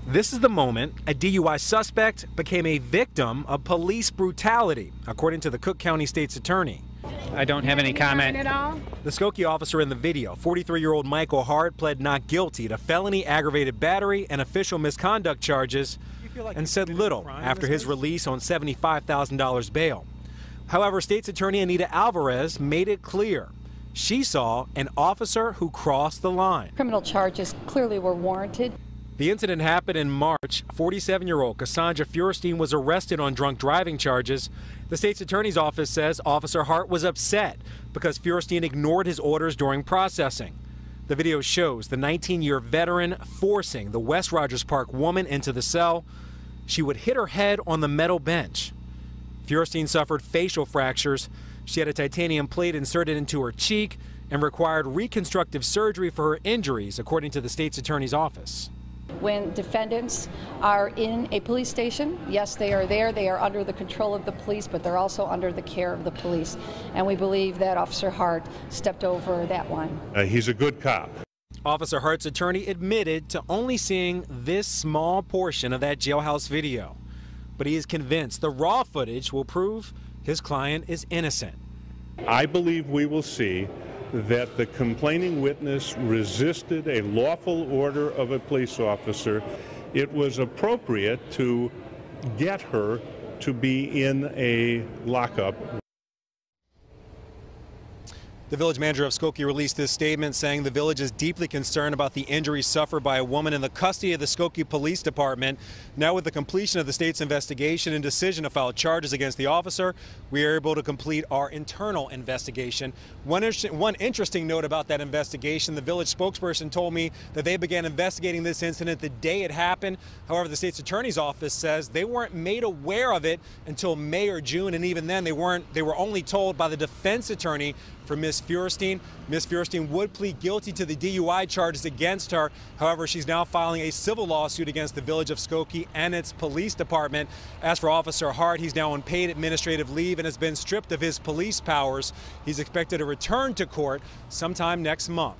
This is the moment a DUI suspect became a victim of police brutality, according to the Cook County State's attorney. I don't have any comment. The Skokie officer in the video, 43-year-old Michael Hart, pled not guilty to felony aggravated battery and official misconduct charges and said little after his release on $75,000 bail. However, State's attorney Anita Alvarez made it clear she saw an officer who crossed the line. Criminal charges clearly were warranted. The incident happened in March. 47-year-old Cassandra Feuerstein was arrested on drunk driving charges. The state's attorney's office says Officer Hart was upset because Feuerstein ignored his orders during processing. The video shows the 19-year veteran forcing the West Rogers Park woman into the cell. She would hit her head on the metal bench. Feuerstein suffered facial fractures. She had a titanium plate inserted into her cheek and required reconstructive surgery for her injuries, according to the state's attorney's office. When defendants are in a police station, yes, they are there. They are under the control of the police, but they're also under the care of the police. And we believe that Officer Hart stepped over that line. He's a good cop. Officer Hart's attorney admitted to only seeing this small portion of that jailhouse video, but he is convinced the raw footage will prove his client is innocent. I believe we will see that the complaining witness resisted a lawful order of a police officer. It was appropriate to get her to be in a lockup. The village manager of Skokie released this statement saying the village is deeply concerned about the injuries suffered by a woman in the custody of the Skokie Police Department. Now, with the completion of the state's investigation and decision to file charges against the officer, we are able to complete our internal investigation. One interesting note about that investigation, the village spokesperson told me that they began investigating this incident the day it happened. However, the state's attorney's office says they weren't made aware of it until May or June, and even then they were only told by the defense attorney for Ms. Feuerstein. Ms. Feuerstein would plead guilty to the DUI charges against her. However, she's now filing a civil lawsuit against the village of Skokie and its police department. As for Officer Hart, he's now on paid administrative leave and has been stripped of his police powers. He's expected to return to court sometime next month.